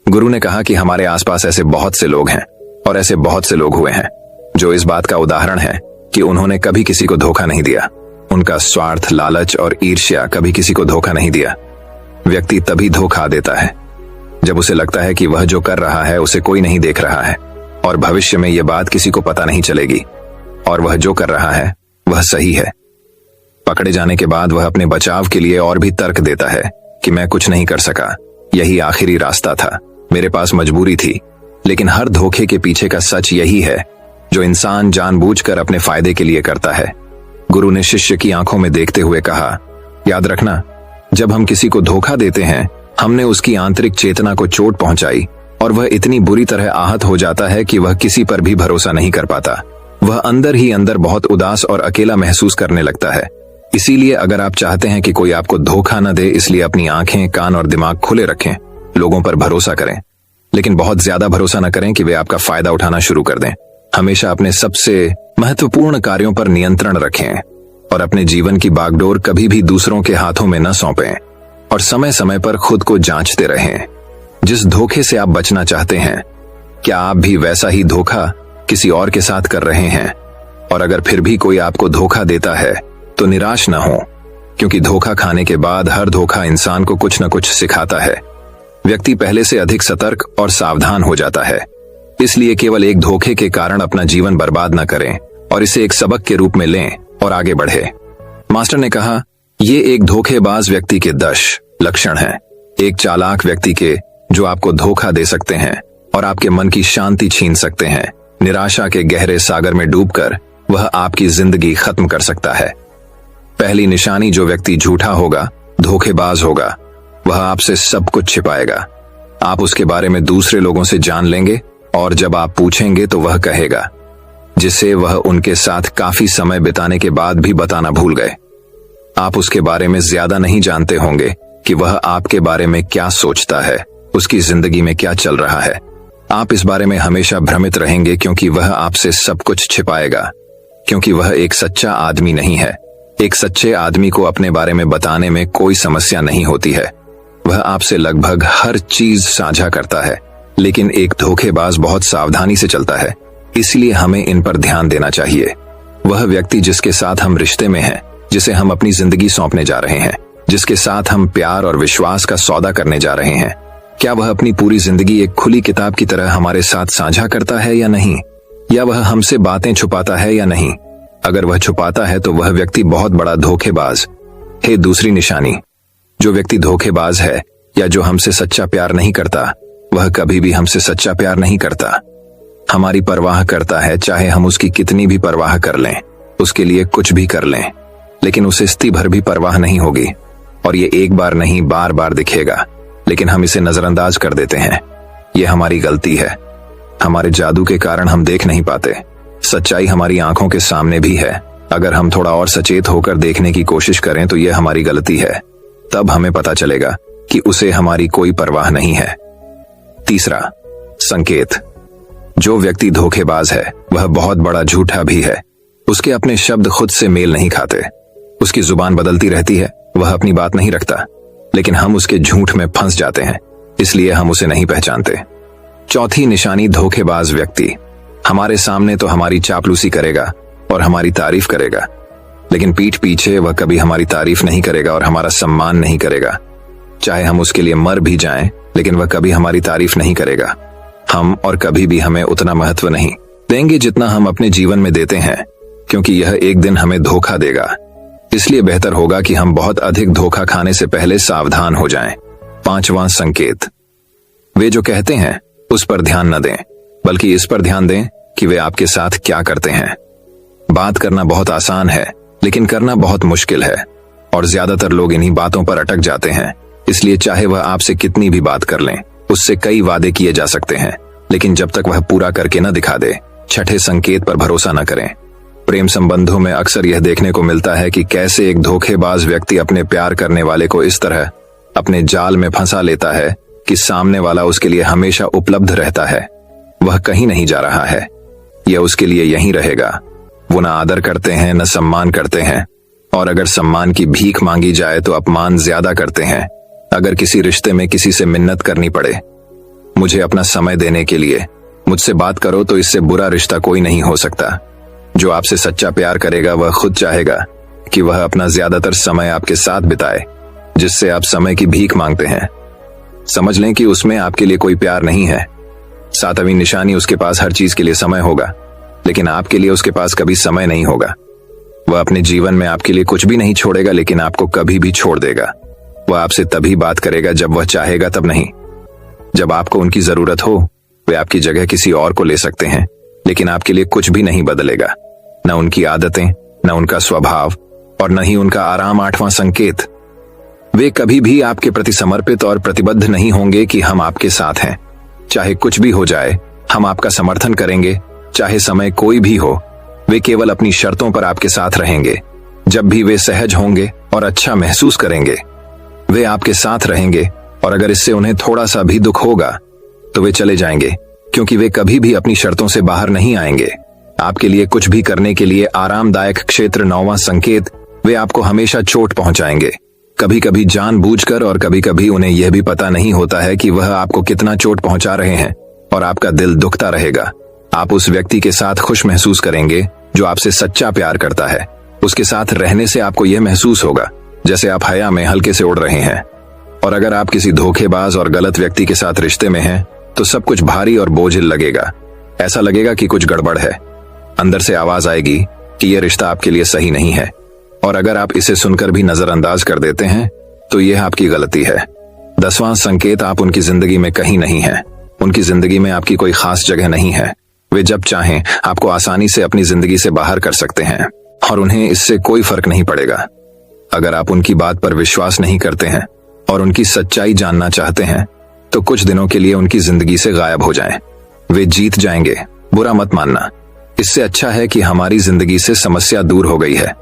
गुरु ने कहा कि हमारे आसपास ऐसे बहुत से लोग हैं और ऐसे बहुत से लोग हुए हैं जो इस बात का उदाहरण है कि उन्होंने कभी किसी को धोखा नहीं दिया। उनका स्वार्थ, लालच और ईर्ष्या कभी किसी को धोखा नहीं दिया। व्यक्ति तभी धोखा देता है जब उसे लगता है कि वह जो कर रहा है उसे कोई नहीं देख रहा है और भविष्य में यह बात किसी को पता नहीं चलेगी और वह जो कर रहा है वह सही है। पकड़े जाने के बाद वह अपने बचाव के लिए और भी तर्क देता है कि मैं कुछ नहीं कर सका, यही आखिरी रास्ता था, मेरे पास मजबूरी थी। लेकिन हर धोखे के पीछे का सच यही है जो इंसान जानबूझकर अपने फायदे के लिए करता है। गुरु ने शिष्य की आंखों में देखते हुए कहा, याद रखना, जब हम किसी को धोखा देते हैं हमने उसकी आंतरिक चेतना को चोट पहुंचाई और वह इतनी बुरी तरह आहत हो जाता है कि वह किसी पर भी भरोसा नहीं कर पाता। वह अंदर ही अंदर बहुत उदास और अकेला महसूस करने लगता है। इसीलिए अगर आप चाहते हैं कि कोई आपको धोखा न दे, इसलिए अपनी आंखें, कान और दिमाग खुले रखें। लोगों पर भरोसा करें, लेकिन बहुत ज्यादा भरोसा न करें कि वे आपका फायदा उठाना शुरू कर दें। हमेशा अपने सबसे महत्वपूर्ण कार्यों पर नियंत्रण रखें और अपने जीवन की बागडोर कभी भी दूसरों के हाथों में न सौंपें और समय समय पर खुद को जांचते रहें। जिस धोखे से आप बचना चाहते हैं, क्या आप भी वैसा ही धोखा किसी और के साथ कर रहे हैं? और अगर फिर भी कोई आपको धोखा देता है तो निराश न हो, क्योंकि धोखा खाने के बाद हर धोखा इंसान को कुछ न कुछ सिखाता है। व्यक्ति पहले से अधिक सतर्क और सावधान हो जाता है। इसलिए केवल एक धोखे के कारण अपना जीवन बर्बाद न करें और इसे एक सबक के रूप में लें और आगे बढ़े। मास्टर ने कहा, ये एक धोखेबाज व्यक्ति के 10 लक्षण हैं, एक चालाक व्यक्ति के, जो आपको धोखा दे सकते हैं और आपके मन की शांति छीन सकते हैं। निराशा के गहरे सागर में डूबकर वह आपकी जिंदगी खत्म कर सकता है। पहली निशानी, जो व्यक्ति झूठा होगा, धोखेबाज होगा, वह आपसे सब कुछ छिपाएगा। आप उसके बारे में दूसरे लोगों से जान लेंगे और जब आप पूछेंगे तो वह कहेगा, जिसे वह उनके साथ काफी समय बिताने के बाद भी बताना भूल गए। आप उसके बारे में ज्यादा नहीं जानते होंगे कि वह आपके बारे में क्या सोचता है, उसकी जिंदगी में क्या चल रहा है। आप इस बारे में हमेशा भ्रमित रहेंगे क्योंकि वह आपसे सब कुछ छिपाएगा, क्योंकि वह एक सच्चा आदमी नहीं है। एक सच्चे आदमी को अपने बारे में बताने में कोई समस्या नहीं होती है। वह आपसे लगभग हर चीज साझा करता है, लेकिन एक धोखेबाज बहुत सावधानी से चलता है, इसलिए हमें इन पर ध्यान देना चाहिए। वह व्यक्ति जिसके साथ हम रिश्ते में हैं, जिसे हम अपनी जिंदगी सौंपने जा रहे हैं, जिसके साथ हम प्यार और विश्वास का सौदा करने जा रहे हैं, क्या वह अपनी पूरी जिंदगी एक खुली किताब की तरह हमारे साथ साझा करता है या नहीं, या वह हमसे बातें छुपाता है या नहीं। अगर वह छुपाता है तो वह व्यक्ति बहुत बड़ा धोखेबाज है। दूसरी निशानी, जो व्यक्ति धोखेबाज है या जो हमसे सच्चा प्यार नहीं करता, वह कभी भी हमसे सच्चा प्यार नहीं करता। हमारी परवाह करता है, चाहे हम उसकी कितनी भी परवाह कर लें, उसके लिए कुछ भी कर लें, लेकिन उसे स्थिति भर भी परवाह नहीं होगी। और ये एक बार नहीं, बार बार दिखेगा, लेकिन हम इसे नजरअंदाज कर देते हैं। यह हमारी गलती है। हमारे जादू के कारण हम देख नहीं पाते। सच्चाई हमारी आंखों के सामने भी है। अगर हम थोड़ा और सचेत होकर देखने की कोशिश करें तो यह हमारी गलती है। तब हमें पता चलेगा कि उसे हमारी कोई परवाह नहीं है। तीसरा संकेत, जो व्यक्ति धोखेबाज है वह बहुत बड़ा झूठा भी है। उसके अपने शब्द खुद से मेल नहीं खाते। उसकी जुबान बदलती रहती है, वह अपनी बात नहीं रखता, लेकिन हम उसके झूठ में फंस जाते हैं, इसलिए हम उसे नहीं पहचानते। चौथी निशानी, धोखेबाज व्यक्ति हमारे सामने तो हमारी चापलूसी करेगा और हमारी तारीफ करेगा, लेकिन पीठ पीछे वह कभी हमारी तारीफ नहीं करेगा और हमारा सम्मान नहीं करेगा। चाहे हम उसके लिए मर भी जाएं, लेकिन वह कभी हमारी तारीफ नहीं करेगा। हम और कभी भी हमें उतना महत्व नहीं देंगे जितना हम अपने जीवन में देते हैं, क्योंकि यह एक दिन हमें धोखा देगा। इसलिए बेहतर होगा कि हम बहुत अधिक धोखा खाने से पहले सावधान हो जाएं। पांचवां संकेत, वे जो कहते हैं उस पर ध्यान न दें, बल्कि इस पर ध्यान दें कि वे आपके साथ क्या करते हैं। बात करना बहुत आसान है, लेकिन करना बहुत मुश्किल है, और ज्यादातर लोग इन्हीं बातों पर अटक जाते हैं। इसलिए चाहे वह आपसे कितनी भी बात कर लें, उससे कई वादे किए जा सकते हैं, लेकिन जब तक वह पूरा करके न दिखा दे, छठे संकेत पर भरोसा न करें। प्रेम संबंधों में अक्सर यह देखने को मिलता है कि कैसे एक धोखेबाज व्यक्ति अपने प्यार करने वाले को इस तरह अपने जाल में फंसा लेता है कि सामने वाला उसके लिए हमेशा उपलब्ध रहता है। वह कहीं नहीं जा रहा है, यह उसके लिए यहीं रहेगा। वो न आदर करते हैं, न सम्मान करते हैं, और अगर सम्मान की भीख मांगी जाए तो अपमान ज्यादा करते हैं। अगर किसी रिश्ते में किसी से मिन्नत करनी पड़े, मुझे अपना समय देने के लिए मुझसे बात करो, तो इससे बुरा रिश्ता कोई नहीं हो सकता। जो आपसे सच्चा प्यार करेगा वह खुद चाहेगा कि वह अपना ज्यादातर समय आपके साथ बिताए। जिससे आप समय की भीख मांगते हैं, समझ लें कि उसमें आपके लिए कोई प्यार नहीं है। सातवीं निशानी, उसके पास हर चीज के लिए समय होगा, लेकिन आपके लिए उसके पास कभी समय नहीं होगा। वह अपने जीवन में आपके लिए कुछ भी नहीं छोड़ेगा, लेकिन आपको कभी भी छोड़ देगा। वह आपसे तभी बात करेगा जब वह चाहेगा, तब नहीं। जब आपको उनकी जरूरत हो, वे आपकी जगह किसी और को ले सकते हैं, लेकिन आपके लिए कुछ भी नहीं बदलेगा, न उनकी आदतें, न उनका स्वभाव, और न ही उनका आराम। आठवां संकेत, वे कभी भी आपके प्रति समर्पित और प्रतिबद्ध नहीं होंगे कि हम आपके साथ हैं। चाहे कुछ भी हो जाए, हम आपका समर्थन करेंगे, चाहे समय कोई भी हो। वे केवल अपनी शर्तों पर आपके साथ रहेंगे। जब भी वे सहज होंगे और अच्छा महसूस करेंगे, वे आपके साथ रहेंगे, और अगर इससे उन्हें थोड़ा सा भी दुख होगा तो वे चले जाएंगे, क्योंकि वे कभी भी अपनी शर्तों से बाहर नहीं आएंगे। आपके लिए कुछ भी करने के लिए आरामदायक क्षेत्र। नौवां संकेत, वे आपको हमेशा चोट पहुंचाएंगे, कभी कभी जानबूझकर, और कभी कभी उन्हें यह भी पता नहीं होता है कि वह आपको कितना चोट पहुंचा रहे हैं, और आपका दिल दुखता रहेगा। आप उस व्यक्ति के साथ खुश महसूस करेंगे जो आपसे सच्चा प्यार करता है। उसके साथ रहने से आपको यह महसूस होगा जैसे आप हया में हल्के से उड़ रहे हैं। और अगर आप किसी धोखेबाज और गलत व्यक्ति के साथ रिश्ते में हैं, तो सब कुछ भारी और बोझिल लगेगा। ऐसा लगेगा कि कुछ गड़बड़ है। अंदर से आवाज आएगी कि यह रिश्ता आपके लिए सही नहीं है, और अगर आप इसे सुनकर भी नजरअंदाज कर देते हैं तो यह आपकी गलती है। 10वां संकेत, आप उनकी जिंदगी में कहीं नहीं हैं। उनकी जिंदगी में आपकी कोई खास जगह नहीं है। वे जब चाहें आपको आसानी से अपनी जिंदगी से बाहर कर सकते हैं और उन्हें इससे कोई फर्क नहीं पड़ेगा। अगर आप उनकी बात पर विश्वास नहीं करते हैं और उनकी सच्चाई जानना चाहते हैं तो कुछ दिनों के लिए उनकी जिंदगी से गायब हो जाएं। वे जीत जाएंगे, बुरा मत मानना। इससे अच्छा है कि हमारी जिंदगी से समस्या दूर हो गई है।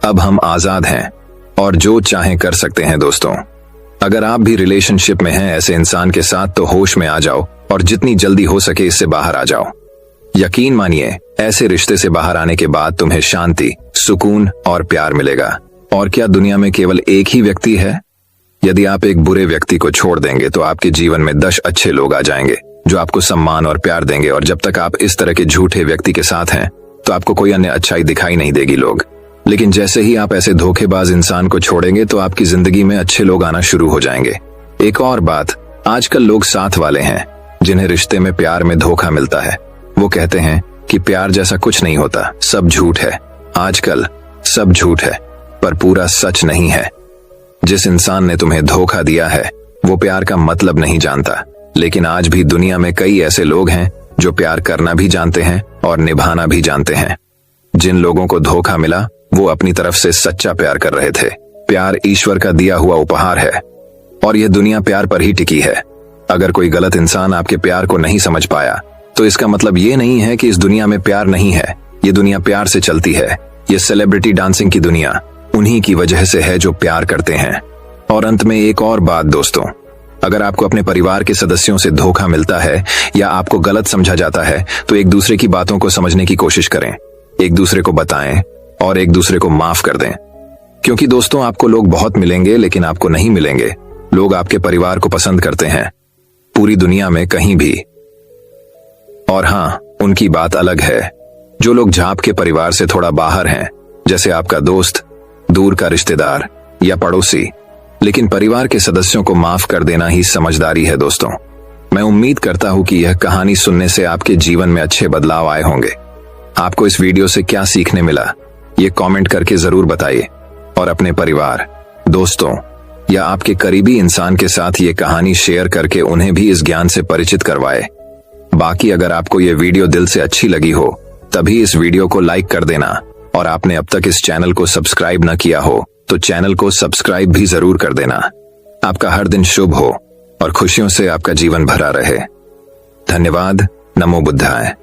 अब हम आजाद हैं और जो चाहें कर सकते हैं। दोस्तों, अगर आप भी रिलेशनशिप में हैं ऐसे इंसान के साथ तो होश में आ जाओ और जितनी जल्दी हो सके इससे बाहर आ जाओ। यकीन मानिए, ऐसे रिश्ते से बाहर आने के बाद तुम्हें शांति, सुकून और प्यार मिलेगा। और क्या दुनिया में केवल एक ही व्यक्ति है? यदि आप एक बुरे व्यक्ति को छोड़ देंगे तो आपके जीवन में 10 अच्छे लोग आ जाएंगे जो आपको सम्मान और प्यार देंगे। और जब तक आप इस तरह के झूठे व्यक्ति के साथ हैं तो आपको कोई अन्य अच्छाई दिखाई नहीं देगी लोग। लेकिन जैसे ही आप ऐसे धोखेबाज इंसान को छोड़ेंगे तो आपकी जिंदगी में अच्छे लोग आना शुरू हो जाएंगे। एक और बात, आजकल लोग साथ वाले हैं जिन्हें रिश्ते में प्यार में धोखा मिलता है। वो कहते हैं कि प्यार जैसा कुछ नहीं होता, सब झूठ है। आजकल सब झूठ है पर पूरा सच नहीं है। जिस इंसान ने तुम्हें धोखा दिया है वो प्यार का मतलब नहीं जानता। लेकिन आज भी दुनिया में कई ऐसे लोग हैं जो प्यार करना भी जानते हैं और निभाना भी जानते हैं। जिन लोगों को धोखा मिला वो अपनी तरफ से सच्चा प्यार कर रहे थे। प्यार ईश्वर का दिया हुआ उपहार है और यह दुनिया प्यार पर ही टिकी है। अगर कोई गलत इंसान आपके प्यार को नहीं समझ पाया तो इसका मतलब ये नहीं है कि इस दुनिया में प्यार नहीं है। ये दुनिया प्यार से चलती है। ये सेलिब्रिटी डांसिंग की दुनिया उन्हीं की वजह से है जो प्यार करते हैं। और अंत में एक और बात दोस्तों, अगर आपको अपने परिवार के सदस्यों से धोखा मिलता है या आपको गलत समझा जाता है तो एक दूसरे की बातों को समझने की कोशिश करें, एक दूसरे को बताएं और एक दूसरे को माफ कर दें। क्योंकि दोस्तों, आपको लोग बहुत मिलेंगे लेकिन आपको नहीं मिलेंगे। लोग आपके परिवार को पसंद करते हैं पूरी दुनिया में कहीं भी। और हाँ, उनकी बात अलग है जो लोग झाप के परिवार से थोड़ा बाहर हैं, जैसे आपका दोस्त, दूर का रिश्तेदार या पड़ोसी। लेकिन परिवार के सदस्यों को माफ कर देना ही समझदारी है दोस्तों। मैं उम्मीद करता हूं कि यह कहानी सुनने से आपके जीवन में अच्छे बदलाव आए होंगे। आपको इस वीडियो से क्या सीखने मिला ये कमेंट करके जरूर बताइए। और अपने परिवार, दोस्तों या आपके करीबी इंसान के साथ ये कहानी शेयर करके उन्हें भी इस ज्ञान से परिचित करवाए। बाकी अगर आपको ये वीडियो दिल से अच्छी लगी हो तभी इस वीडियो को लाइक कर देना। और आपने अब तक इस चैनल को सब्सक्राइब न किया हो तो चैनल को सब्सक्राइब भी जरूर कर देना। आपका हर दिन शुभ हो और खुशियों से आपका जीवन भरा रहे। धन्यवाद। नमो बुद्धाय।